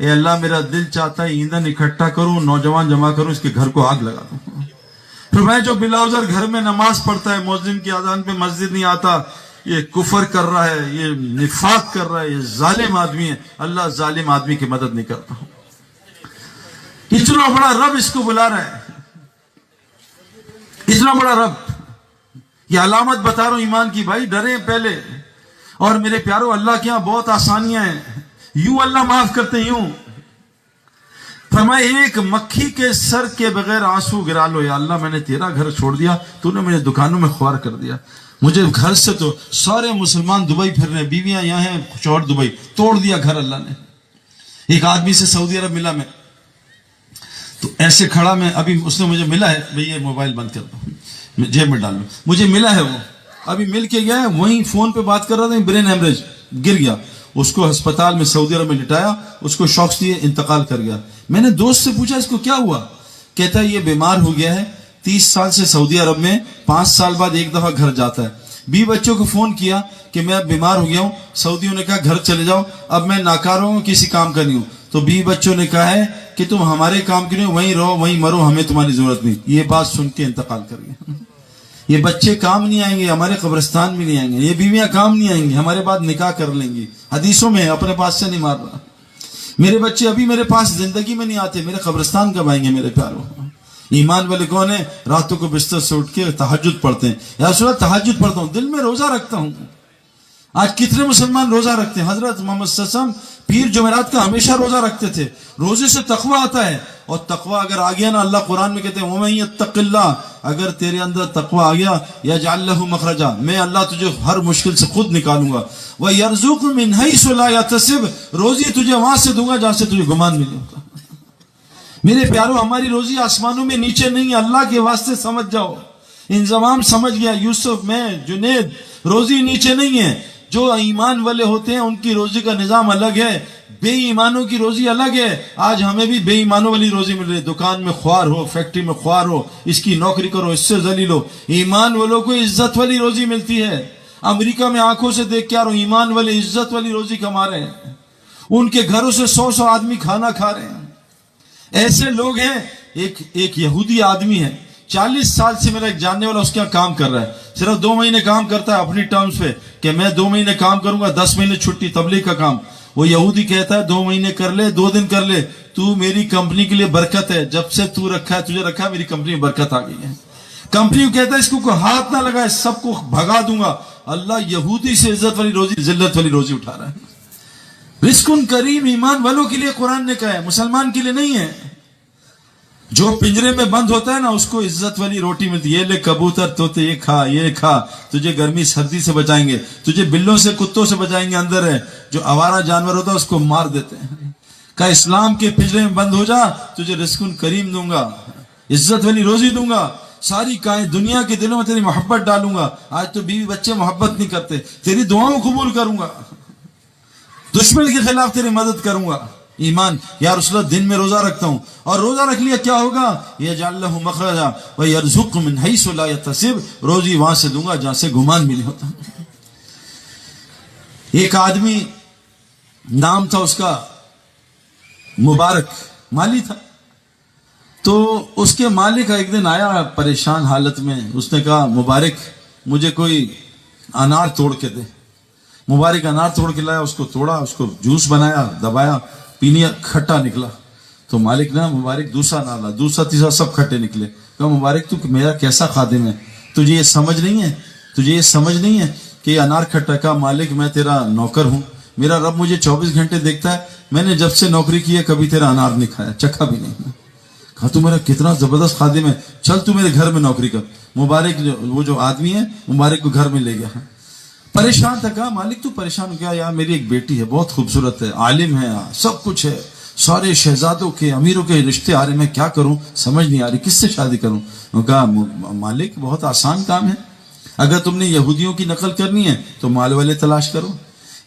اے اللہ میرا دل چاہتا ہے ایندھن اکٹھا کروں، نوجوان جمع کروں، اس کے گھر کو آگ لگا دوں۔ پھر میں جو بلا عذر گھر میں نماز پڑھتا ہے، مؤذن کی اذان پہ مسجد نہیں آتا، یہ کفر کر رہا ہے، یہ نفاق کر رہا ہے، یہ ظالم آدمی ہے، اللہ ظالم آدمی کی مدد نہیں کرتا۔ اتنا بڑا رب اس کو بلا رہا ہے، اتنا بڑا رب۔ یہ علامت بتا رہا ہوں ایمان کی، بھائی ڈریں پہلے۔ اور میرے پیارو، اللہ کے یہاں بہت آسانیاں ہیں، یوں اللہ معاف کرتے ہیں، یوں فرمائے ایک مکھی کے سر کے بغیر آنسو گرا لو، یا اللہ میں نے تیرا گھر چھوڑ دیا، تو نے مجھے دکانوں میں خوار کر دیا، مجھے گھر سے تو سارے مسلمان دبئی پھر رہے، بیویاں یہاں ہیں، شوہر دبئی، توڑ دیا گھر اللہ نے۔ ایک آدمی سے سعودی عرب ملا میں، تو ایسے کھڑا میں، ابھی اس نے مجھے ملا ہے، بھئی یہ موبائل بند کر دو، جیب میں ڈال لو، مجھے ملا ہے، وہ ابھی مل کے گیا ہے، وہیں فون پہ بات کر رہا تھا، برین ہیمریج گر گیا، اس کو ہسپتال میں سعودی عرب میں لٹایا، اس کو شوکس دیے، انتقال کر گیا۔ میں نے دوست سے پوچھا اس کو کیا ہوا؟ کہتا ہے یہ بیمار ہو گیا ہے، 30 سال سے سعودی عرب میں 5 سال بعد ایک دفعہ گھر جاتا ہے۔ 20 بچوں کو فون کیا کہ میں اب بیمار ہو گیا ہوں، سعودیوں نے کہا گھر چلے جاؤ، اب میں ناکارہ ہوں، کسی کام کا نہیں ہوں۔ تو 20 بچوں نے کہا ہے کہ تم ہمارے کام کے لیے وہیں رہو، وہیں مرو، ہمیں تمہاری ضرورت نہیں۔ یہ بات سن کے انتقال کر گیا۔ یہ بچے کام نہیں آئیں گے، ہمارے قبرستان بھی نہیں آئیں گے، یہ بیویاں کام نہیں آئیں گی، ہمارے بعد نکاح کر لیں گی۔ حدیثوں میں اپنے پاس سے نہیں مار رہا۔ میرے بچے ابھی میرے پاس زندگی میں نہیں آتے، میرے قبرستان کب آئیں گے میرے پیاروں؟ ایمان والے کون ہیں؟ راتوں کو بستر سے اٹھ کے تہجد پڑھتے ہیں، یا رسول اللہ تہجد پڑھتا ہوں، دل میں روزہ رکھتا ہوں۔ آج کتنے مسلمان روزہ رکھتے ہیں؟ حضرت محمد صلی اللہ علیہ وسلم پیر جمعرات کا ہمیشہ روزہ رکھتے تھے۔ روزے سے تقوی آتا ہے، اور تقوی اگر آ گیا نا، اللہ قرآن میں کہتے ہیں وَمَن يَتَّقِ اللَّهَ، اگر تیرے اندر تقوی آ گیا، يَجْعَلْ لَهُ مَخْرَجًا، میں اللہ تجھے ہر مشکل سے خود نکالوں گا، وَيَرْزُقْهُ مِنْ حَيْثُ لَا يَحْتَسِبُ، روزی تجھے وہاں سے دوں گا جہاں سے تجھے گمان نہیں ہوتا۔ میرے پیارو، ہماری روزی آسمانوں میں نیچے نہیں ہے، اللہ کے واسطے سمجھ جاؤ۔ انضمام سمجھ گیا، یوسف، میں، جنید، روزی نیچے نہیں ہے۔ جو ایمان والے ہوتے ہیں ان کی روزی کا نظام الگ ہے، بے ایمانوں کی روزی الگ ہے۔ آج ہمیں بھی بے ایمانوں والی روزی مل رہی ہے، دکان میں خوار ہو، فیکٹری میں خوار ہو، اس کی نوکری کرو، اس سے ذلیل ہو۔ ایمان والوں کو عزت والی روزی ملتی ہے۔ امریکہ میں آنکھوں سے دیکھ کے آ رہا ہوں، ایمان والے عزت والی روزی کما رہے ہیں، ان کے گھروں سے 100 آدمی کھانا کھا رہے ہیں۔ ایسے لوگ ہیں، ایک یہودی آدمی ہے، 40 سال سے میرا ایک جاننے والا اس کے یہاں کام کر رہا ہے، صرف 2 مہینے کام کرتا ہے اپنی ٹرمز پہ کہ میں 2 مہینے کام کروں گا، 10 مہینے چھٹی، تبلیغ کا کام۔ وہ یہودی کہتا ہے 2 مہینے کر لے، 2 دن کر لے، تو میری کمپنی کے لیے برکت ہے، جب سے تو رکھا ہے، تجھے رکھا ہے، میری کمپنی میں برکت آ گئی ہے۔ کمپنی کو کہتا ہے اس کو کوئی ہاتھ نہ لگائے، سب کو بھگا دوں گا۔ اللہ یہودی سے عزت والی روزی، ذلت والی روزی اٹھا رہا ہے۔ رزق کریم ایمان والوں کے لیے قرآن نے کہا ہے، مسلمان کے لیے نہیں ہے۔ جو پنجرے میں بند ہوتا ہے نا، اس کو عزت والی روٹی ملتی ہے، یہ لے کبوتر طوطے، یہ کھا، یہ کھا، تجھے گرمی سردی سے بچائیں گے، تجھے بلوں سے کتوں سے بچائیں گے۔ اندر ہے جو آوارہ جانور ہوتا ہے اس کو مار دیتے ہیں۔ کہ اسلام کے پنجرے میں بند ہو جا، تجھے رزق کریم دوں گا، عزت والی روزی دوں گا، ساری دنیا کے دلوں میں تیری محبت ڈالوں گا۔ آج تو بیوی بچے محبت نہیں کرتے، تیری دعاؤں قبول کروں گا، دشمن کے خلاف تیری مدد کروں گا۔ ایمان، یا رسول اللہ دن میں روزہ رکھتا ہوں، اور روزہ رکھ لیا کیا ہوگا؟ یجعل لہ مخرجا ویرزق من حیث لا یحتسب، روزی وہاں سے دوں گا جہاں سے گمان بھی نہیں ہوتا۔ ایک آدمی، نام تھا اس کا مبارک، مالی تھا، تو اس کے مالک ایک دن آیا پریشان حالت میں، اس نے کہا مبارک مجھے کوئی انار توڑ کے دے۔ مبارک انار توڑ کے لایا، اس کو توڑا، اس کو جوس بنایا، دبایا، پینی، کھٹا نکلا۔ تو مالک نے مبارک دوسرا نہ لا، دوسرا تیسرا سب کھٹے نکلے۔ کہا مبارک تو میرا کیسا خادم ہے، تجھے یہ سمجھ نہیں ہے، تجھے یہ سمجھ نہیں ہے کہ یہ انار کھٹا؟ کہا مالک میں تیرا نوکر ہوں، میرا رب مجھے 24 گھنٹے دیکھتا ہے، میں نے جب سے نوکری کی ہے کبھی تیرا انار نہیں کھایا، چکھا بھی نہیں۔ کہا تو میرا کتنا زبردست خادم ہے، چل تو میرے گھر میں نوکری کر۔ مبارک وہ جو آدمی ہے مبارک کو گھر میں لے گیا، پریشان تھا۔ کہا مالک تو پریشان کیا؟ یار میری ایک بیٹی ہے، بہت خوبصورت ہے، عالم ہے، سب کچھ ہے، سارے شہزادوں کے امیروں کے رشتے آ رہے، میں کیا کروں، سمجھ نہیں آ رہی کس سے شادی کروں۔ کہا مالک بہت آسان کام ہے، اگر تم نے یہودیوں کی نقل کرنی ہے تو مال والے تلاش کرو،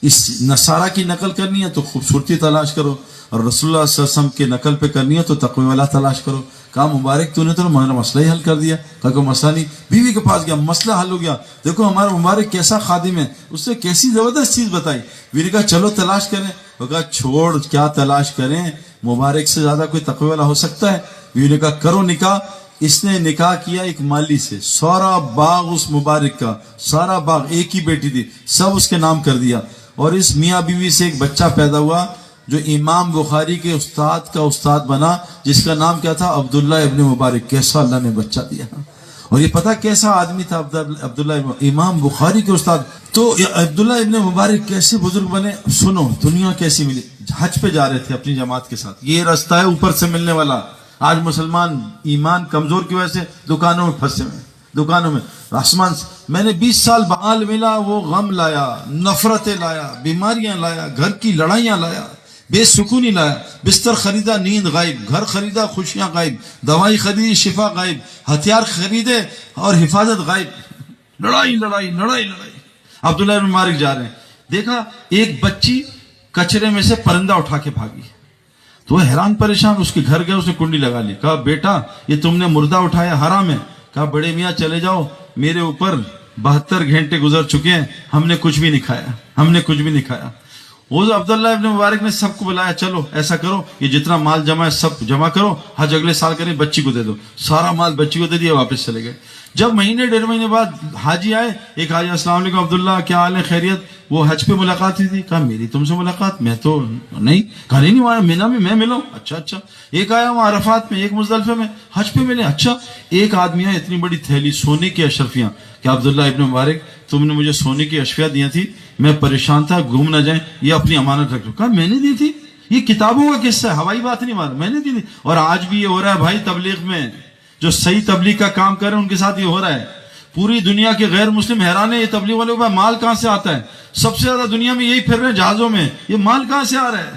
اس نصارہ کی نقل کرنی ہے تو خوبصورتی تلاش کرو، اور رسول اللہ صلی اللہ علیہ وسلم کے نقل پہ کرنی ہے تو تقوی والا تلاش کرو. کہا مبارک تو نے تو ہمارا مسئلہ ہی حل کر دیا. کہا کوئی مسئلہ نہیں. بیوی کے پاس گیا، مسئلہ حل ہو گیا. دیکھو ہمارا مبارک کیسا خادم ہے، اس نے کیسی زبردست چیز بتائی. بیوی نے کہا چلو تلاش کریں. وہ کہا چھوڑ، کیا تلاش کریں، مبارک سے زیادہ کوئی تقوی والا ہو سکتا ہے؟ بیوی نے کہا کرو نکاح. اس نے نکاح کیا ایک مالی سے، سارا باغ اس مبارک کا، سارا باغ، ایک ہی بیٹی تھی، سب اس کے نام کر دیا. اور اس میاں بیوی سے ایک بچہ پیدا ہوا جو امام بخاری کے استاد کا استاد بنا، جس کا نام کیا تھا؟ عبداللہ ابن مبارک. کیسا اللہ نے بچہ دیا. اور یہ پتہ کیسا آدمی تھا عبداللہ امام بخاری کے استاد. تو عبداللہ ابن مبارک کیسے بزرگ بنے، سنو دنیا کیسی ملی. حج پہ جا رہے تھے اپنی جماعت کے ساتھ، یہ راستہ ہے اوپر سے ملنے والا. آج مسلمان ایمان کمزور کی وجہ سے دکانوں میں پھنسے ہوئے، دکانوں میں آسمان سے. میں نے 20 سال بحال ملا، وہ غم لایا، نفرتیں لایا، بیماریاں لایا، گھر کی لڑائیاں لایا، بے سکونی لایا. بستر خریدا نیند غائب، گھر خریدا خوشیاں غائب، دوائی خریدی شفا غائب، ہتھیار خریدے اور حفاظت غائب. لڑائی لڑائی لڑائی لڑائی. عبداللہ بن مبارک جا رہے ہیں، دیکھا ایک بچی کچرے میں سے پرندہ اٹھا کے بھاگی. تو وہ حیران پریشان، اس کے گھر گئے، اس نے کنڈی لگا لی. کہا بیٹا یہ تم نے مردہ اٹھایا، حرام ہے. کہا بڑے میاں چلے جاؤ، میرے اوپر 72 گھنٹے گزر چکے ہیں، ہم نے کچھ بھی نہیں کھایا، ہم نے کچھ بھی نہیں کھایا. وہ عبداللہ ابن مبارک نے سب کو بلایا، چلو ایسا کرو یہ جتنا مال جمع ہے سب جمع کرو، حج اگلے سال کریں، بچی کو دے دو. سارا مال بچی کو دے دیا، واپس چلے گئے. جب مہینے 1.5 مہینے بعد حاجی آئے، ایک حاجی السلام علیکم عبداللہ کیا حال ہے، خیریت؟ وہ حج پہ ملاقات ہوئی تھی. کہا میری تم سے ملاقات؟ میں تو نہیں. کہا نہیں وہاں مینا میں میں ملوں. اچھا اچھا. ایک آیا وہاں عرفات میں، ایک مزدلفہ میں، حج پہ ملے. اچھا. ایک آدمی ہے اتنی بڑی تھیلی سونے کی اشرفیاں. کہ عبداللہ ابن مبارک تم نے مجھے سونے کی اشرفیاں دی تھی، میں پریشان تھا گم نہ جائیں، یہ اپنی امانت رکھ لو. کہا میں نے دی تھی، یہ کتابوں کا قصہ ہے، ہوائی بات نہیں مار، میں نے دی تھی. اور آج بھی یہ ہو رہا ہے بھائی، تبلیغ میں جو صحیح تبلیغ کا کام کر رہے ہیں ان کے ساتھ یہ ہو رہا ہے. پوری دنیا کے غیر مسلم حیران ہے یہ تبلیغ والے کو مال کہاں سے آتا ہے. سب سے زیادہ دنیا میں یہی پھر رہے ہیں جہازوں میں، یہ مال کہاں سے آ رہا ہے.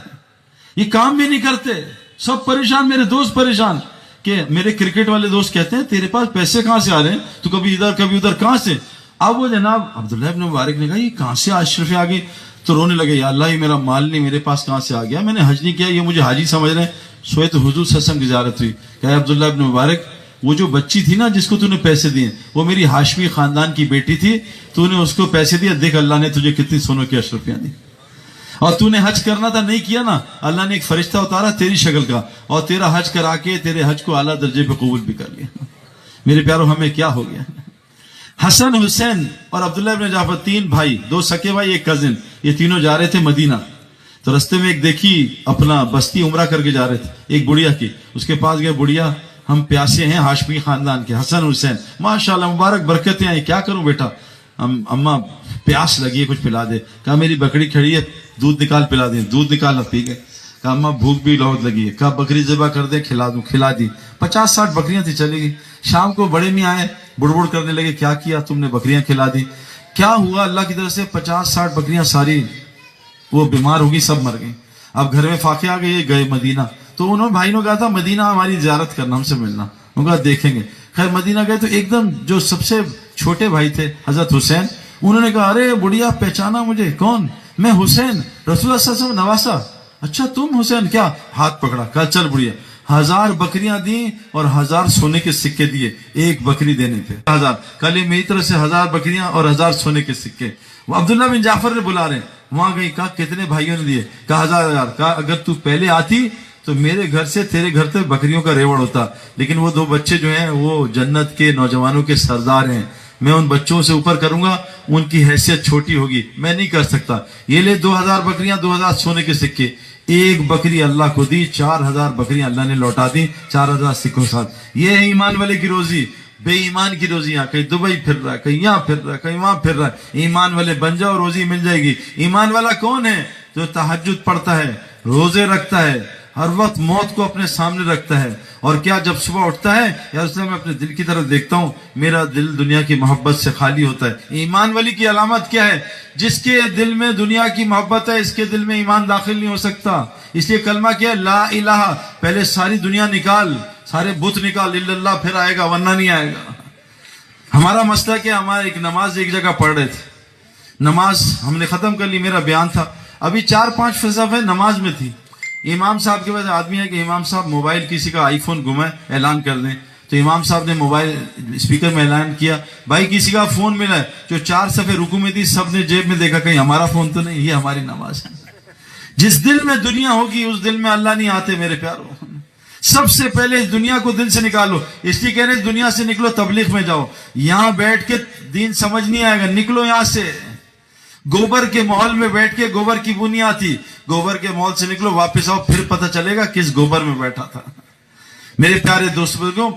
یہ کام بھی نہیں کرتے، سب پریشان. میرے دوست پریشان کہ میرے کرکٹ والے دوست کہتے ہیں تیرے پاس پیسے کہاں سے آ رہے ہیں، تو کبھی ادھر کبھی ادھر، کہاں سے؟ اب وہ جناب عبداللہ ابن مبارک نے کہا یہ کہاں سے اشرفیاں آ گئی. تو رونے لگے، یا اللہ یہ میرا مال نہیں، میرے پاس کہاں سے آ گیا، میں نے حج نہیں کیا، یہ مجھے حاجی سمجھ رہے ہیں. سوئے تو حضور صلی اللہ علیہ وسلم کی زیارت ہوئی. کہا عبداللہ ابن مبارک وہ جو بچی تھی نا جس کو تو نے پیسے دیے، وہ میری ہاشمی خاندان کی بیٹی تھی، تو نے اس کو پیسے دیا، دیکھ اللہ نے تجھے کتنی سونوں کی اشرفیاں دی. اور تو نے حج کرنا تھا نہیں کیا نا، اللہ نے ایک فرشتہ اتارا تیری شکل کا اور تیرا حج کرا کے تیرے حج کو اعلیٰ درجے پہ قبول بھی کر لیا. میرے پیاروں ہمیں کیا ہو گیا. حسن حسین اور عبداللہ ابن جعفر 3 بھائی، 2 سکے بھائی ایک کزن، یہ تینوں جا رہے تھے مدینہ. تو رستے میں ایک دیکھی اپنا بستی عمرہ کر کے جا رہے تھے، ایک بڑھیا کی، اس کے پاس گئے، بڑھیا ہم پیاسے ہیں ہاشمی خاندان کے، حسن حسین ماشاءاللہ مبارک برکتیں آئی، کیا کروں بیٹا؟ اماں پیاس لگی ہے کچھ پلا دے. کہا میری بکری کھڑی ہے دودھ نکال پلا دیں، دودھ نکالا پی گئے. کہا اماں بھوک بھی بہت لگی ہے. کہا بکری ذبح کر دے کھلا دوں، کھلا دی. 50-60 بکریاں تھی، چلے گی. شام کو بڑے میاں آئے، بڑبڑ کرنے لگے، کیا کیا تم نے، بکریاں کھلا دی. کیا ہوا؟ اللہ کی طرف سے 50-60 بکریاں ساری وہ بیمار ہوگی، سب مر گئی. اب گھر میں فاقے آ گئے، گئے مدینہ. تو انہوں بھائی نے کہا تھا مدینہ ہماری زیارت کرنا، ہم سے ملنا. انہوں نے کہا دیکھیں گے. خیر مدینہ گئے تو ایک دم جو سب سے چھوٹے بھائی تھے حضرت حسین، انہوں نے کہا ارے بڑھیا پہچانا مجھے، کون؟ میں حسین، رسول اللہ صلی اللہ علیہ وسلم نواسا. اچھا تم حسین؟ کیا؟ ہاتھ پکڑا. کہا چل بڑھیا. 1000 بکریاں دی اور 1000 سونے کے سکے دیے ایک بکری دینے پہ. 1000 کل میری طرف سے 1000 بکریاں اور 1000 سونے کے سکے. وہ عبداللہ بن جعفر نے بلا رہے ہیں، وہاں گئی. کہا کتنے بھائیوں نے دیے؟ کہا 1000. کہا اگر تو پہلے آتی تو میرے گھر سے تیرے گھر تک بکریوں کا ریوڑ ہوتا، لیکن وہ 2 بچے جو ہیں وہ جنت کے نوجوانوں کے سردار ہیں، میں ان بچوں سے اوپر کروں گا، ان کی حیثیت چھوٹی ہوگی، میں نہیں کر سکتا. یہ لے 2000 بکریاں، 2000 سونے کے سکے. ایک بکری اللہ کو دی، 4000 بکریاں اللہ نے لوٹا دی 4000 سکوں ساتھ. یہ ہے ایمان والے کی روزی. بے ایمان کی روزی کہیں دبئی پھر رہا ہے، کہیں یہاں پھر رہا ہے، کہیں وہاں پھر رہا ہے. ایمان والے بن جاؤ، روزی مل جائے گی. ایمان والا کون ہے؟ جو تہجد پڑھتا ہے، روزے رکھتا ہے، ہر وقت موت کو اپنے سامنے رکھتا ہے. اور کیا جب صبح اٹھتا ہے یا اس میں اپنے دل کی طرف دیکھتا ہوں، میرا دل دنیا کی محبت سے خالی ہوتا ہے. ایمان والی کی علامت کیا ہے؟ جس کے دل میں دنیا کی محبت ہے، اس کے دل میں ایمان داخل نہیں ہو سکتا. اس لیے کلمہ کیا ہے؟ لا الہ. پہلے ساری دنیا نکال، سارے بت نکال، الا اللہ، پھر آئے گا، ورنہ نہیں آئے گا. ہمارا مسئلہ کیا؟ ہمارا ایک نماز ایک جگہ پڑھ رہے تھے، نماز ہم نے ختم کر لی, میرا بیان تھا, ابھی 4-5 فلسفے نماز میں تھی. امام صاحب کے پاس آدمی ہے کہ امام صاحب موبائل کسی کا آئی فون گما ہے اعلان کر دیں, تو امام صاحب نے موبائل اسپیکر میں اعلان کیا, بھائی کسی کا فون ملا ہے, جو 4 صفحے رکوع میں تھی سب نے جیب میں دیکھا کہیں ہمارا فون تو نہیں, یہ ہماری نماز ہے. جس دل میں دنیا ہوگی اس دل میں اللہ نہیں آتے میرے پیارو. سب سے پہلے اس دنیا کو دل سے نکالو, اس لیے کہہ رہے ہیں دنیا سے نکلو تبلیغ میں جاؤ. یہاں بیٹھ کے دین سمجھ نہیں آئے گا, نکلو یہاں سے. گوبر کے محل میں بیٹھ کے گوبر کی بنی آتی, گوبر کے محل سے نکلو واپس آؤ, پھر پتہ چلے گا کس گوبر میں بیٹھا تھا. میرے پیارے دوست بزرگوں,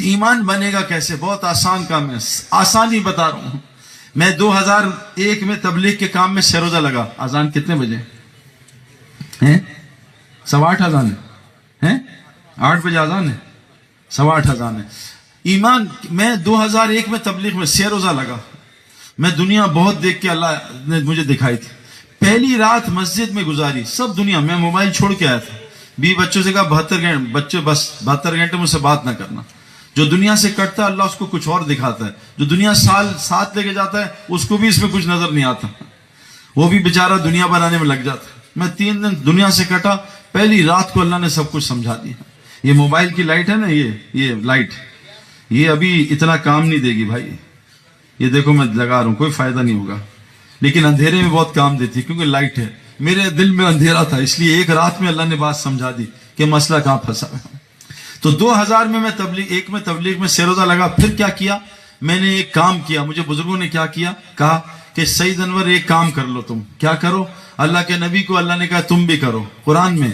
ایمان بنے گا کیسے؟ بہت آسان کام ہے, آسانی بتا رہا ہوں. میں 2001 میں تبلیغ کے کام میں سروزہ لگا. اذان کتنے بجے ہیں؟ 8:15 اذان ہے, 8 بجے اذان ہے, 8:15 اذان ہے. ایمان, میں 2001 میں تبلیغ میں سروزہ لگا. میں دنیا بہت دیکھ کے اللہ نے مجھے دکھائی تھی. پہلی رات مسجد میں گزاری, سب دنیا. میں موبائل چھوڑ کے آیا تھا, 20 بچوں سے کہا 72 گھنٹے بچے بس 72 گھنٹے مجھ سے بات نہ کرنا. جو دنیا سے کٹتا ہے اللہ اس کو کچھ اور دکھاتا ہے, جو دنیا سال ساتھ لے کے جاتا ہے اس کو بھی اس میں کچھ نظر نہیں آتا, وہ بھی بیچارہ دنیا بنانے میں لگ جاتا ہے. میں 3 دن دنیا سے کٹا, پہلی رات کو اللہ نے سب کچھ سمجھا دیا. یہ موبائل کی لائٹ ہے نا, یہ لائٹ, یہ ابھی اتنا کام نہیں دے گی بھائی. یہ دیکھو میں لگا رہا ہوں, کوئی فائدہ نہیں ہوگا, لیکن اندھیرے میں بہت کام دیتی ہے کیونکہ لائٹ ہے. میرے دل میں اندھیرا تھا, اس لیے ایک رات میں اللہ نے بات سمجھا دی کہ مسئلہ کہاں پھنسا ہے. تو 2000 میں تبلیغ میں سروزہ لگا. پھر کیا کیا میں نے, ایک کام کیا. مجھے بزرگوں نے کیا کیا, کہا کہ سید انور ایک کام کر لو. تم کیا کرو؟ اللہ کے نبی کو اللہ نے کہا تم بھی کرو قرآن میں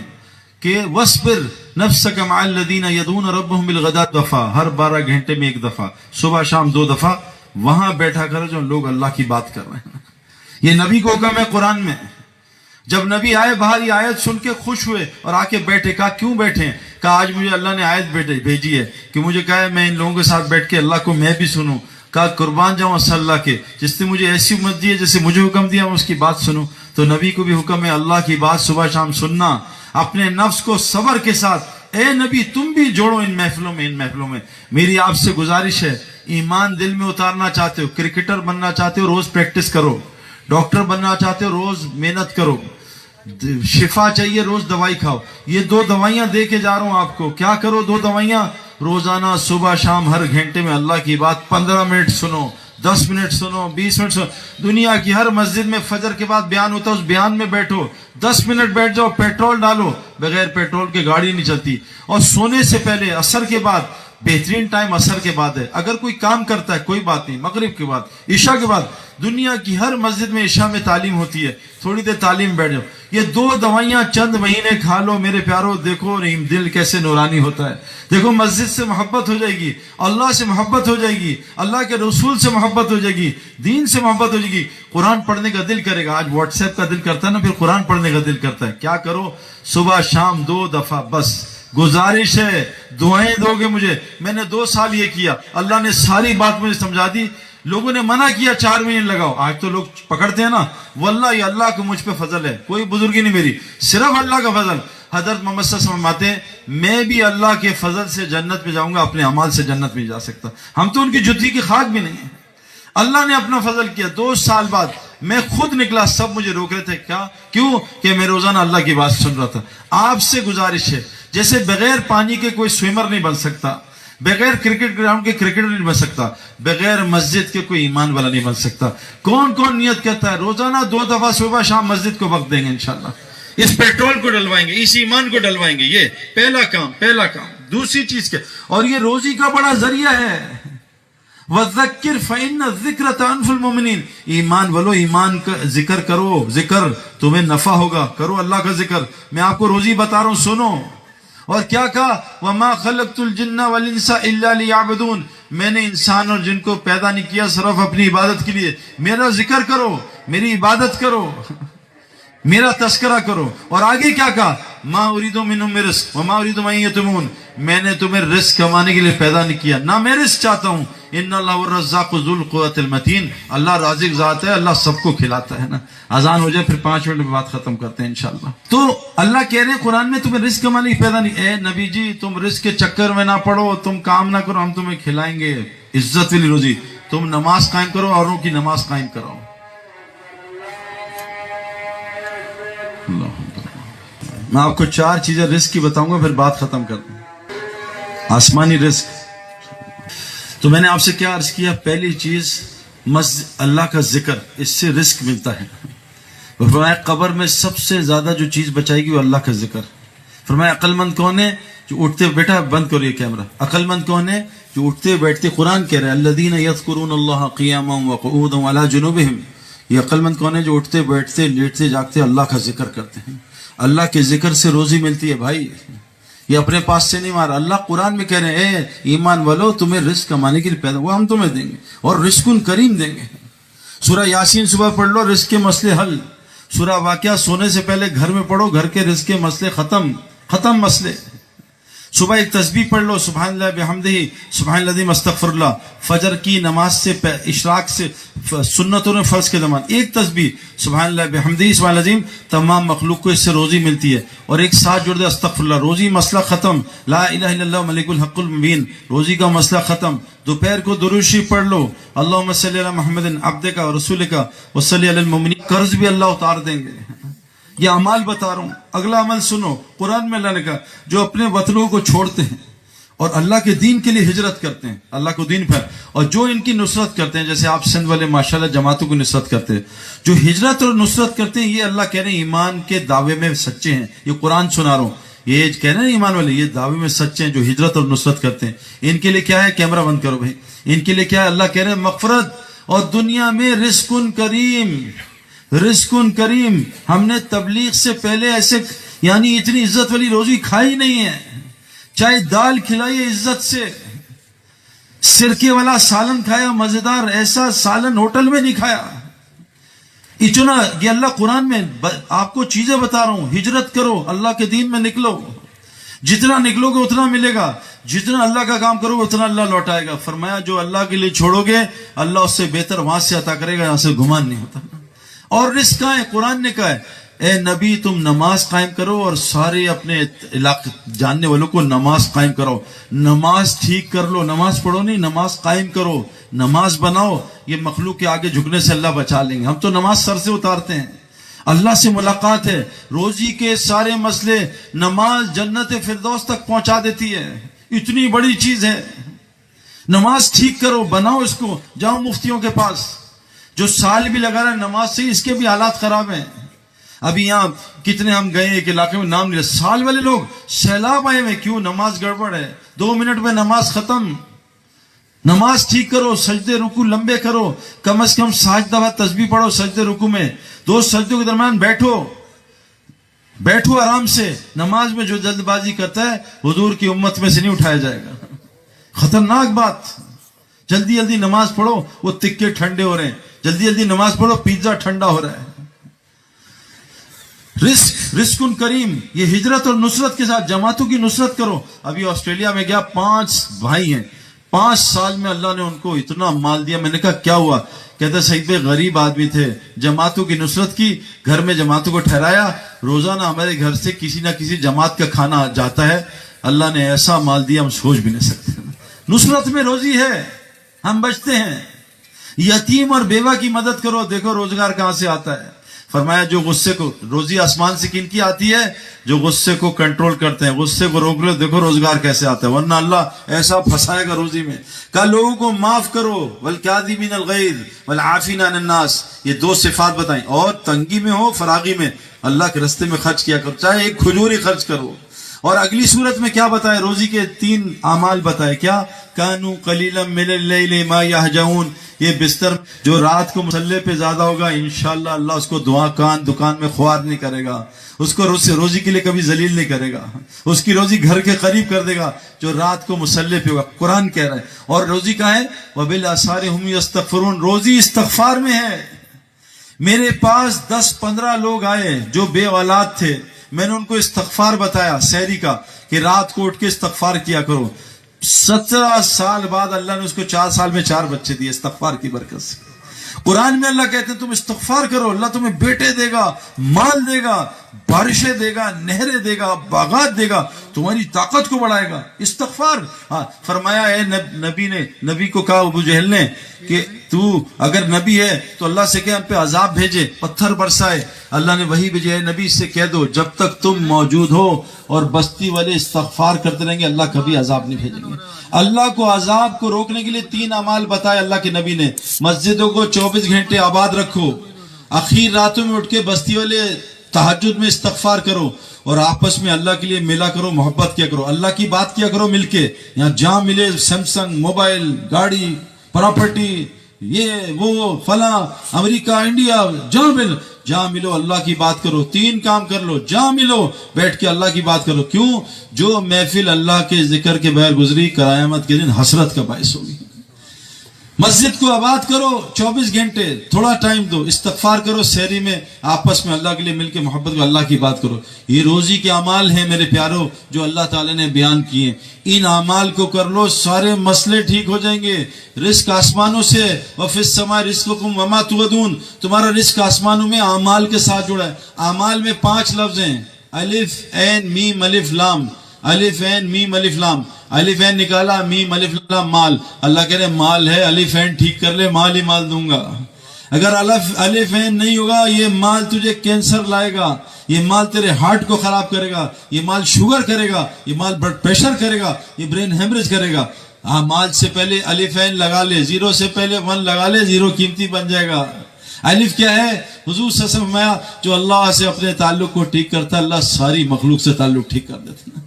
کہ وَاصْبِرْ نَفْسَكَ مَعَ الَّذِينَ يَدْعُونَ رَبَّهُمْ بِالْغَدَاةِ دفعہ, ہر 12 گھنٹے میں ایک دفعہ, صبح شام 2 دفعہ وہاں بیٹھا کرو جو لوگ اللہ کی بات کر رہے ہیں. یہ نبی کو حکم ہے قرآن میں. جب نبی آئے باہر یہ آیت سن کے خوش ہوئے اور آ کے بیٹھے. کہا کیوں بیٹھے ہیں؟ کہا آج مجھے اللہ نے آیت بھیجی ہے کہ مجھے کہا ہے میں ان لوگوں کے ساتھ بیٹھ کے اللہ کو میں بھی سنوں. کہا قربان جاؤں صلی اللہ کے, جس نے مجھے ایسی امت دی ہے جیسے مجھے حکم دیا میں اس کی بات سنوں. تو نبی کو بھی حکم ہے اللہ کی بات صبح شام سننا, اپنے نفس کو صبر کے ساتھ. اے نبی تم بھی جوڑو ان محفلوں میں. میری آپ سے گزارش ہے, ایمان دل میں اتارنا چاہتے ہو, کرکٹر بننا چاہتے ہو روز پریکٹس کرو, ڈاکٹر بننا چاہتے ہو روز محنت کرو, شفا چاہیے روز دوائی کھاؤ. یہ 2 دوائیاں دے کے جا رہا ہوں آپ کو. کیا کرو 2 دوائیاں روزانہ صبح شام ہر گھنٹے میں اللہ کی بات 15 منٹ سنو, 10 منٹ سنو, 20 منٹ سنو. دنیا کی ہر مسجد میں فجر کے بعد بیان ہوتا ہے, اس بیان میں بیٹھو, 10 منٹ بیٹھ جاؤ, پیٹرول ڈالو, بغیر پیٹرول کے گاڑی نہیں چلتی. اور سونے سے پہلے عصر کے بعد, بہترین ٹائم عصر کے بعد ہے. اگر کوئی کام کرتا ہے کوئی بات نہیں, مغرب کے بعد, عشاء کے بعد. دنیا کی ہر مسجد میں عشاء میں تعلیم ہوتی ہے, تھوڑی دیر تعلیم بیٹھ جاؤ. یہ 2 دوائیاں چند مہینے کھا لو میرے پیارو, دیکھو دل کیسے نورانی ہوتا ہے. دیکھو مسجد سے محبت ہو جائے گی, اللہ سے محبت ہو جائے گی, اللہ کے رسول سے محبت ہو جائے گی, دین سے محبت ہو جائے گی. قرآن پڑھنے کا دل کرے گا. آج واٹس ایپ کا دل کرتا ہے نا, پھر قرآن پڑھنے کا دل کرتا ہے. کیا کرو صبح شام 2 دفعہ بس. گزارش ہے دعائیں دو گے مجھے. میں نے 2 سال یہ کیا, اللہ نے ساری بات مجھے سمجھا دی. لوگوں نے منع کیا 4 مہینے لگاؤ, آج تو لوگ پکڑتے ہیں نا. واللہ یہ اللہ کا مجھ پہ فضل ہے, کوئی بزرگی نہیں میری, صرف اللہ کا فضل. حضرت محمد صلی اللہ علیہ وسلم فرماتے ہیں میں بھی اللہ کے فضل سے جنت میں جاؤں گا, اپنے اعمال سے جنت میں جا سکتا. ہم تو ان کی جوتی کی خاک بھی نہیں ہیں. اللہ نے اپنا فضل کیا. 2 سال بعد میں خود نکلا, سب مجھے روک رہے تھے. کیوں کہ میں روزانہ اللہ کی بات سن رہا تھا. آپ سے گزارش ہے, جیسے بغیر پانی کے کوئی سوئمر نہیں بن سکتا, بغیر کرکٹ گراؤنڈ کے کرکٹر نہیں بن سکتا, بغیر مسجد کے کوئی ایمان والا نہیں بن سکتا. کون کون نیت کرتا ہے روزانہ 2 دفعہ صبح شام مسجد کو وقت دیں گے انشاءاللہ, اس پیٹرول کو ڈلوائیں گے, اس ایمان کو ڈلوائیں گے. یہ پہلا کام. دوسری چیز کیا, اور یہ روزی کا بڑا ذریعہ ہے. وَذَكِّرْ فَإِنَّ الذِّكْرَ تَنفُعُ الْمُؤْمِنِينَ. ایمان والو ایمان کا ذکر کرو, ذکر تمہیں نفع ہوگا. کرو اللہ کا ذکر. میں آپ کو روزی بتا رہا ہوں, سنو. اور کیا کہا, وَمَا خَلَقْتُ الْجِنَّ وَالْإِنسَ إِلَّا لِيَعْبُدُونَ. میں نے انسان اور جن کو پیدا نہیں کیا صرف اپنی عبادت کے لیے. میرا ذکر کرو, میری عبادت کرو, میرا تذکرہ کرو. اور آگے کیا کہا, ما اريد منهم من رزق وما اريد ان يطعمون. میں نے تمہیں رزق کمانے کے لیے پیدا نہیں کیا, نہ میں رزق چاہتا ہوں. ان اللہ الرزاق ذو القوۃ المتین. اللہ رازق ذات ہے, اللہ سب کو کھلاتا ہے نا. اذان ہو جائے پھر 5 منٹ میں بات ختم کرتے ہیں انشاءاللہ. تو اللہ کہہ رہے ہیں قرآن میں تمہیں رزق کمانے کی پیدا نہیں. اے نبی جی تم رزق کے چکر میں نہ پڑو, تم کام نہ کرو, ہم تمہیں کھلائیں گے عزت والی روزی. تم نماز قائم کرو, اوروں کی نماز قائم کرو. میں آپ کو 4 چیزیں رزق کی بتاؤں گا پھر بات ختم کر دوں. آسمانی رزق. تو میں نے آپ سے کیا عرض کیا؟ پہلی چیز اللہ کا ذکر، اس سے رزق ملتا ہے. فرمایا قبر میں سب سے زیادہ جو چیز بچائے گی وہ اللہ کا ذکر. فرمایا عقل مند کون ہے؟ جو اٹھتے، بیٹا بند کرو یہ کیمرہ. عقل مند کون ہے؟ جو اٹھتے بیٹھتے، قرآن کہہ رہے ہیں الذین یذکرون اللہ قیاما وقعودا وعلی جنوبہم. یہ عقل مند کون ہے؟ جو اٹھتے بیٹھتے لیٹتے جاگتے اللہ کا ذکر کرتے ہیں. اللہ کے ذکر سے روزی ملتی ہے بھائی، یہ اپنے پاس سے نہیں مارا. اللہ قرآن میں کہہ رہے ہیں اے ایمان والو تمہیں رزق کمانے کے لیے پیدا ہوا، ہم تمہیں دیں گے اور رزق کریم دیں گے. سورہ یاسین صبح پڑھ لو، رزق کے مسئلے حل. سورہ واقعہ سونے سے پہلے گھر میں پڑھو، گھر کے رزق کے مسئلے ختم مسئلے. صبح ایک تسبیح پڑھ لو، سبحان اللہ بحمدہ سبحان العظیم استغفر اللہ. فجر کی نماز سے اشراق سے سنتوں نے فرض کے زمان ایک تسبیح سبحان اللہ بحمدہ سبحان العظیم، تمام مخلوق کو اس سے روزی ملتی ہے. اور ایک ساتھ جڑ دے استغفر اللہ، روزی مسئلہ ختم. لا الہ الا اللہ ملک الحق المبین، روزی کا مسئلہ ختم. دوپہر کو درود شریف پڑھ لو، اللہم صلی علی محمد عبدک و رسولک وصلی علی المؤمنین، قرض بھی اللہ اتار دیں گے. یہ اعمال بتا رہا ہوں. اگلا عمل سنو، قرآن میں اللہ نے کہا جو اپنے وطنوں کو چھوڑتے ہیں اور اللہ کے دین کے لیے ہجرت کرتے ہیں، اللہ کو دین پر، اور جو ان کی نصرت کرتے ہیں، جیسے آپ سندھ والے ماشاءاللہ جماعتوں کو نصرت کرتے ہیں، جو ہجرت اور نصرت کرتے ہیں، یہ اللہ کہہ رہے ہیں ایمان کے دعوے میں سچے ہیں. یہ قرآن سنا رہا ہوں، یہ کہہ رہے ہیں ایمان والے یہ دعوے میں سچے ہیں جو ہجرت اور نصرت کرتے ہیں. ان کے لیے کیا ہے؟ کیمرہ بند کرو بھائی. ان کے لیے کیا ہے؟ اللہ کہہ رہے ہیں مغفرت اور دنیا میں رزق کریم. رزق کریم. ہم نے تبلیغ سے پہلے ایسے یعنی اتنی عزت والی روزی کھائی نہیں ہے. چاہے دال کھلائیے عزت سے، سرکے والا سالن کھایا مزیدار، ایسا سالن ہوٹل میں نہیں کھایا. اتنا یہ اللہ قرآن میں آپ کو چیزیں بتا رہا ہوں. ہجرت کرو، اللہ کے دین میں نکلو. جتنا نکلو گے اتنا ملے گا، جتنا اللہ کا کام کرو گے اتنا اللہ لوٹائے گا. فرمایا جو اللہ کے لیے چھوڑو گے اللہ اس سے بہتر وہاں سے عطا کرے گا، یہاں سے گمان نہیں ہوتا. اور رزق کہاں ہے؟ قرآن نے کہا ہے اے نبی تم نماز قائم کرو اور سارے اپنے علاقے جاننے والوں کو نماز قائم کرو. نماز ٹھیک کر لو، نماز پڑھو نہیں، نماز قائم کرو، نماز بناؤ. یہ مخلوق کے آگے جھکنے سے اللہ بچا لیں گے. ہم تو نماز سر سے اتارتے ہیں، اللہ سے ملاقات ہے. روزی کے سارے مسئلے نماز جنت فردوس تک پہنچا دیتی ہے. اتنی بڑی چیز ہے. نماز ٹھیک کرو، بناؤ اس کو. جاؤ مفتیوں کے پاس، جو سال بھی لگا رہا ہے نماز سے، اس کے بھی حالات خراب ہیں. ابھی یہاں کتنے ہم گئے ایک علاقے میں نام نہیں، سال والے لوگ سیلاب آئے ہوئے. کیوں؟ نماز گڑبڑ ہے. 2 منٹ میں نماز ختم. نماز ٹھیک کرو، سجدے رکوع لمبے کرو، کم از کم 7 دفعہ تسبیح پڑھو سجدے رکوع میں. 2 سجدوں کے درمیان بیٹھو آرام سے. نماز میں جو جلد بازی کرتا ہے حضور کی امت میں سے نہیں اٹھایا جائے گا. خطرناک بات. جلدی نماز پڑھو، وہ تکے ٹھنڈے ہو رہے ہیں. جلدی نماز پڑھو، پیزا ٹھنڈا ہو رہا ہے. رزق کریم. یہ ہجرت اور نصرت کے ساتھ جماعتوں کی نصرت کرو. ابھی آسٹریلیا میں گیا، 5 بھائی ہیں. 5 سال میں اللہ نے ان کو اتنا مال دیا. میں نے کہا کیا ہوا؟ کہتے سعید بھائی غریب آدمی تھے، جماعتوں کی نصرت کی، گھر میں جماعتوں کو ٹھہرایا. روزانہ ہمارے گھر سے کسی نہ کسی جماعت کا کھانا جاتا ہے. اللہ نے ایسا مال دیا ہم سوچ بھی نہیں سکتے. نصرت میں روزی ہے، ہم بچتے ہیں. یتیم اور بیوہ کی مدد کرو، دیکھو روزگار کہاں سے آتا ہے. فرمایا جو غصے کو، روزی آسمان سے کن کی آتی ہے؟ جو غصے کو کنٹرول کرتے ہیں. غصے کو روک لو، دیکھو روزگار کیسے آتا ہے. ورنہ اللہ ایسا پھنسائے گا روزی میں. کہا لوگوں کو معاف کرو، والکاظمین الغیظ والعافین عن الناس. یہ 2 صفات بتائیں. اور تنگی میں ہو فراغی میں اللہ کے رستے میں خرچ کیا کرو، چاہے ایک کھجور ہی خرچ کرو. اور اگلی صورت میں کیا بتائے؟ روزی کے 3 اعمال بتائے. کیا؟ کانوا قلیلا من اللیل ما یہجعون. یہ بستر جو رات کو مصلے پہ زیادہ ہوگا انشاءاللہ اللہ اس کو دکان میں خوار نہیں کرے گا. اس کو روزی کے لیے کبھی ذلیل نہیں کرے گا. اس کی روزی گھر کے قریب کر دے گا جو رات کو مصلے پہ ہوگا. قرآن کہہ رہا ہے. اور روزی کہاں ہے؟ وبالاسحار هم یستغفرون. روزی استغفار میں ہے. میرے پاس 10-15 لوگ آئے جو بے اولاد تھے. میں نے ان کو استغفار بتایا سحری کا کہ رات کو اٹھ کے استغفار کیا کرو. 17 سال بعد اللہ نے اس کو 4 سال میں 4 بچے دیے استغفار کی برکت سے. قرآن میں اللہ کہتے ہیں تم استغفار کرو، اللہ تمہیں بیٹے دے گا، مال دے گا، بارشیں دے گا, نہریں دے گا, باغات دے گا, تمہاری طاقت کو بڑھائے گا. استغفار. ہاں فرمایا ہے نبی کو کہا ابو جہل نے کہ تو اگر نبی ہے تو اللہ سے کہ ہم پہ عذاب بھیجے, پتھر برسائے. اللہ نے وہی بھیجے, نبی سے کہہ دو جب تک تم موجود ہو اور بستی والے استغفار کرتے رہیں گے اللہ کبھی عذاب نہیں بھیجیں گے. اللہ کو عذاب کو روکنے کے لیے 3 اعمال بتائے اللہ کے نبی نے. مسجدوں کو 24 گھنٹے آباد رکھو, اخیر راتوں میں اٹھ کے بستی والے تہجد میں استغفار کرو, اور آپس میں اللہ کے لیے ملا کرو, محبت کیا کرو, اللہ کی بات کیا کرو مل کے. یہاں جہاں ملے سیمسنگ, موبائل, گاڑی, پراپرٹی, یہ وہ فلاں, امریکہ, انڈیا, جہاں ملو اللہ کی بات کرو. 3 کام کر لو, جہاں ملو بیٹھ کے اللہ کی بات کرو. کیوں؟ جو محفل اللہ کے ذکر کے بغیر گزری قیامت کے دن حسرت کا باعث ہوگی. مسجد کو آباد کرو, 24 گھنٹے تھوڑا ٹائم دو, استغفار کرو, سحری میں آپس میں اللہ کے لیے مل کے محبت کو اللہ کی بات کرو. یہ روزی کے اعمال ہیں میرے پیارو جو اللہ تعالی نے بیان کیے. ان اعمال کو کر لو, سارے مسئلے ٹھیک ہو جائیں گے. رزق آسمانوں سے, وفی السماء رزقکم وما توعدون, تمہارا رزق آسمانوں میں اعمال کے ساتھ جڑا ہے. اعمال میں 5 لفظ ہیں, الف عین میم الف لام, الف عین میم الف لام. الف عین نکالا, میم الف لام مال. اللہ کہہ رہے مال ہے, الف عین ٹھیک کر لے, مال ہی مال دوں گا. اگر الف عین نہیں ہوگا یہ مال تجھے کینسر لائے گا, یہ مال تیرے ہارٹ کو خراب کرے گا, یہ مال شوگر کرے گا, یہ مال بلڈ پریشر کرے گا, یہ برین ہیمریج کرے گا. ہاں مال سے پہلے الف عین لگا لے, 0 سے پہلے 1 لگا لے, 0 قیمتی بن جائے گا. الف کیا ہے؟ حضور صلی اللہ علیہ وسلم فرمایا جو اللہ سے اپنے تعلق کو ٹھیک کرتا ہے اللہ ساری مخلوق سے تعلق ٹھیک کر دیتا ہے.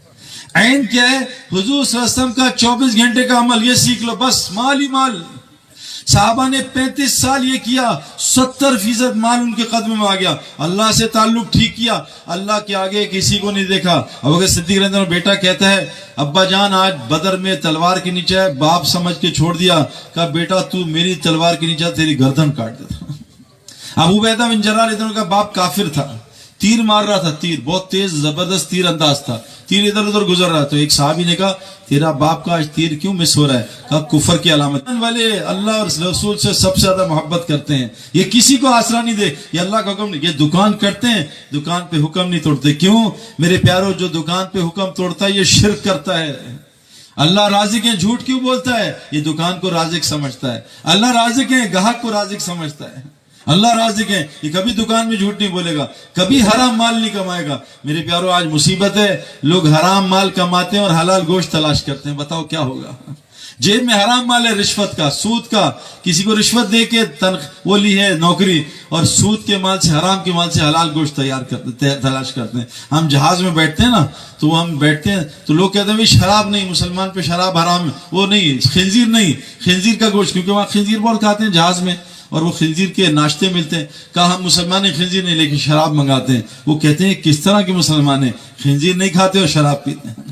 عین کیا ہے؟ حضور صلی اللہ علیہ وسلم کا 24 گھنٹے کا عمل, یہ سیکھ لو بس, مال ہی مال. صحابہ نے 35 سال یہ کیا, 70% مال ان کے قدم میں آ گیا. اللہ سے تعلق ٹھیک کیا, اللہ کے آگے کسی کو نہیں دیکھا. اب اگر صدیق رضی اللہ عنہ بیٹا کہتا ہے ابا جان آج بدر میں تلوار کے نیچے ہے, باپ سمجھ کے چھوڑ دیا, کہا بیٹا تو میری تلوار کے نیچے تیری گردن کاٹ دیتا. ابو عبیدہ بن جراح رضی اللہ عنہ کا باپ کافر تھا, تیر مار رہا تھا, تیر بہت تیز زبردست تیر انداز تھا, تیر ادھر ادھر گزر رہا. تو ایک صحابی نے کہا تیرا باپ کا آج تیر کیوں مس ہو رہا ہے؟ کہا کفر کی علامت. والے اللہ اور رسول سے سب سے زیادہ محبت کرتے ہیں, یہ کسی کو آسرا نہیں دے, یہ اللہ کا حکم نہیں. یہ دکان کرتے ہیں, دکان پہ حکم نہیں توڑتے. کیوں میرے پیارو؟ جو دکان پہ حکم توڑتا ہے یہ شرک کرتا ہے. اللہ رازق ہے, جھوٹ کیوں بولتا ہے؟ یہ دکان کو رازق سمجھتا ہے. اللہ رازق ہے, گاہک کو رازق سمجھتا ہے. اللہ رازق ہے, یہ کبھی دکان میں جھوٹ نہیں بولے گا, کبھی حرام مال نہیں کمائے گا. میرے پیارو آج مصیبت ہے, لوگ حرام مال کماتے ہیں اور حلال گوشت تلاش کرتے ہیں. بتاؤ کیا ہوگا؟ جیب میں حرام مال ہے, رشوت کا, سود کا. کسی کو رشوت دے کے وہ لی ہے نوکری, اور سود کے مال سے, حرام کے مال سے حلال گوشت تلاش کرتے ہیں. ہم جہاز میں بیٹھتے ہیں نا, تو ہم بیٹھتے ہیں تو لوگ کہتے ہیں شراب نہیں, مسلمان پہ شراب حرام ہے. وہ نہیں, خنزیر نہیں, خنزیر کا گوشت, کیونکہ وہاں خنزیر بہت کھاتے ہیں جہاز میں, اور وہ خنزیر کے ناشتے ملتے ہیں. کہا ہم مسلمان خنزیر نہیں لیکن شراب منگاتے ہیں. وہ کہتے ہیں کس طرح کے مسلمان ہیں, خنزیر نہیں کھاتے اور شراب پیتے ہیں.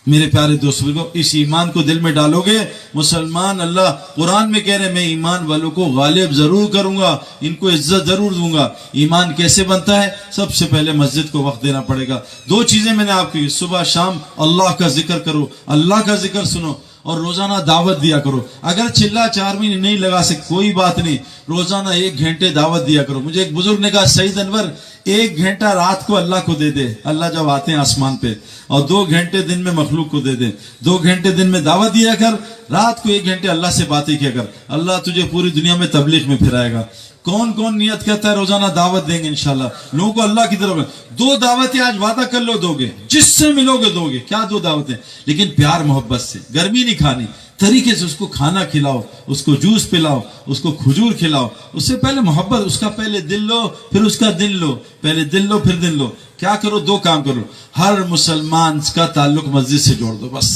میرے پیارے دوستوں, اس ایمان کو دل میں ڈالو گے مسلمان. اللہ قرآن میں کہہ رہے میں ایمان والوں کو غالب ضرور کروں گا, ان کو عزت ضرور دوں گا. ایمان کیسے بنتا ہے؟ سب سے پہلے مسجد کو وقت دینا پڑے گا. 2 چیزیں میں نے آپ کو, صبح شام اللہ کا ذکر کرو, اللہ کا ذکر سنو, اور روزانہ دعوت دیا کرو. اگر چلا 4 مہینے نہیں لگا سکتے کوئی بات نہیں, روزانہ 1 گھنٹے دعوت دیا کرو. مجھے ایک بزرگ نے کہا سعید انور 1 گھنٹہ رات کو اللہ کو دے دے, اللہ جب آتے ہیں آسمان پہ, اور 2 گھنٹے دن میں مخلوق کو دے دے. 2 گھنٹے دن میں دعوت دیا کر, رات کو 1 گھنٹے اللہ سے باتیں کیا کر. اللہ تجھے پوری دنیا میں تبلیغ میں پھرائے گا. کون کون نیت کرتا ہے روزانہ دعوت دیں گے انشاءاللہ لوگوں کو اللہ کی طرف. 2 دعوتیں آج وعدہ کر لو دو گے, جس سے ملو گے دو گے. کیا 2 دعوتیں؟ لیکن پیار محبت سے, گرمی نہیں کھانی, طریقے سے اس کو کھانا کھلاؤ, اس کو جوس پلاؤ, اس کو کھجور کھلاؤ. اس سے پہلے محبت, اس کا پہلے دل لو پھر اس کا دن لو, پہلے دل لو پھر دن لو. کیا کرو؟ 2 کام کرو. ہر مسلمان کا تعلق مسجد سے جوڑ دو, بس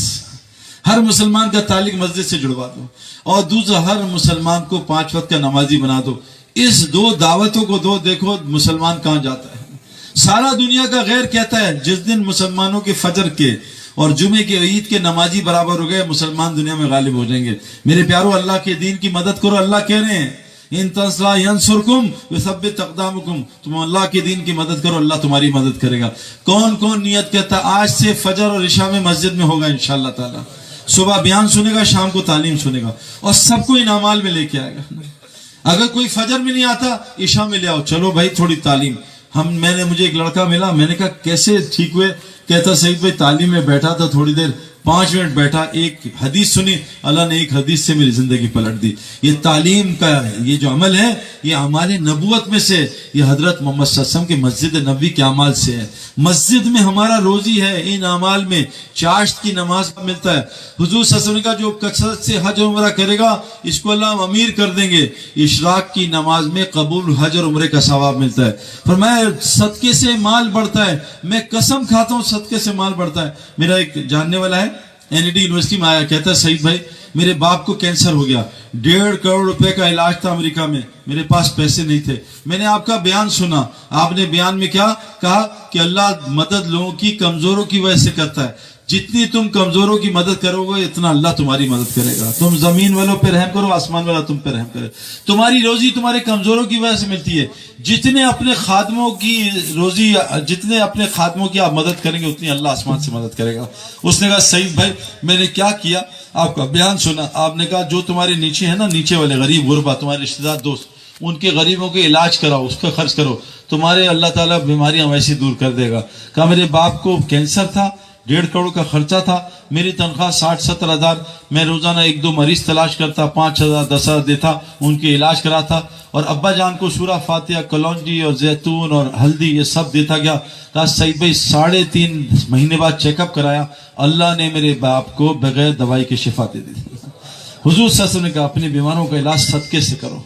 ہر مسلمان کا تعلق مسجد سے جڑوا دو. اور دوسرا, ہر مسلمان کو 5 وقت کا نمازی بنا دو. اس 2 دعوتوں کو دو, دیکھو مسلمان کہاں جاتا ہے. سارا دنیا کا غیر کہتا ہے جس دن مسلمانوں کے فجر کے اور جمعے کے عید کے نمازی برابر ہو گئے, مسلمان دنیا میں غالب ہو جائیں گے. میرے پیارو اللہ کے دین کی مدد کرو. اللہ کہہ رہے ہیں ان تنصروا ینصرکم ویثبت اقدامکم, تم اللہ کے دین کی مدد کرو, اللہ تمہاری مدد کرے گا. کون کون نیت کرتا ہے آج سے فجر اور عشاء میں مسجد میں ہوگا انشاءاللہ تعالی. صبح بیان سنے گا, شام کو تعلیم سنے گا, اور سب کو ان اعمال میں لے کے آئے گا. اگر کوئی فجر میں نہیں آتا عشاء میں لے آؤ, چلو بھائی تھوڑی تعلیم. میں نے مجھے ایک لڑکا ملا, میں نے کہا کیسے ٹھیک ہوئے؟ کہتا سعید بھائی تعلیم میں بیٹھا تھا, تھوڑی دیر 5 منٹ بیٹھا, ایک حدیث سنی, اللہ نے ایک حدیث سے میری زندگی پلٹ دی. یہ تعلیم کا یہ جو عمل ہے یہ اعمال نبوت میں سے, یہ حضرت محمد صلی اللہ علیہ وسلم کے مسجد نبوی کے اعمال سے ہے. مسجد میں ہمارا روزی ہے, ان اعمال میں چاشت کی نماز کا ملتا ہے. حضور صلی اللہ علیہ وسلم کا جو کثرت سے حج اور عمرہ کرے گا اس کو اللہ امیر کر دیں گے. اشراق کی نماز میں قبول حج اور عمرے کا ثواب ملتا ہے. فرمایا صدقے سے مال بڑھتا ہے, میں قسم کھاتا ہوں صدقے سے مال بڑھتا ہے. میرا ایک جاننے والا ہے NIT یونیورسٹی میں آیا, کہتا ہے سعید بھائی میرے باپ کو کینسر ہو گیا, 1.5 کروڑ روپے کا علاج تھا امریکہ میں, میرے پاس پیسے نہیں تھے. میں نے آپ کا بیان سنا, آپ نے بیان میں کیا کہا کہ اللہ مدد لوگوں کی کمزوروں کی وجہ سے کرتا ہے. جتنی تم کمزوروں کی مدد کرو گے اتنا اللہ تمہاری مدد کرے گا. تم زمین والوں پہ رحم کرو, آسمان والا تم پہ رحم کرے. تمہاری روزی تمہارے کمزوروں کی وجہ سے ملتی ہے. جتنے اپنے خادموں کی روزی, جتنے اپنے خادموں کی آپ مدد کریں گے اتنی اللہ آسمان سے مدد کرے گا. اس نے کہا سعید بھائی میں نے کیا کیا, آپ کا بیان سنا, آپ نے کہا جو تمہارے نیچے ہیں نا, نیچے والے غریب غربا, تمہارے رشتے دار دوست, ان کے غریبوں کے علاج کراؤ, اس کا خرچ کرو, تمہارے اللہ تعالیٰ بیماریاں ویسے دور کر دے گا. کہا میرے باپ کو کینسر تھا, 1.5 کروڑ کا خرچہ تھا, میری تنخواہ 60-70 ہزار, میں روزانہ 1-2 مریض تلاش کرتا, 5,000-10,000 دیتا, ان کے علاج کراتا, اور ابا جان کو سورہ فاتحہ, کلونجی اور زیتون اور ہلدی یہ سب دیتا گیا. کہا سعید بھائی 3.5 مہینے بعد چیک اپ کرایا, اللہ نے میرے باپ کو بغیر دوائی کے شفا دے دی. حضور صلی اللہ علیہ وسلم نے کہا اپنے بیماروں کا علاج صدقے سے کرو,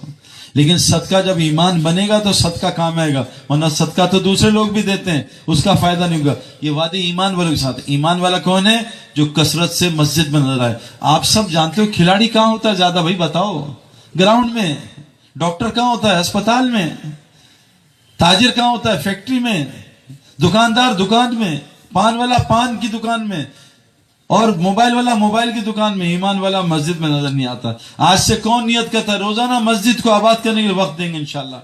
لیکن صدقہ جب ایمان بنے گا تو صدقہ کام آئے گا, ورنہ صدقہ تو دوسرے لوگ بھی دیتے ہیں, اس کا فائدہ نہیں ہوگا. یہ وعدے ایمان والوں کے ساتھ. ایمان والا کون ہے؟ جو کثرت سے مسجد میں نظر آئے. آپ سب جانتے ہو کھلاڑی کہاں ہوتا ہے زیادہ, بھائی بتاؤ؟ گراؤنڈ میں. ڈاکٹر کہاں ہوتا ہے؟ اسپتال میں. تاجر کہاں ہوتا ہے؟ فیکٹری میں. دکاندار دکان میں. پان والا پان کی دکان میں, اور موبائل والا موبائل کی دکان میں. ایمان والا مسجد میں نظر نہیں آتا. آج سے کون نیت کرتا ہے روزانہ مسجد کو آباد کرنے کے وقت دیں گے انشاءاللہ.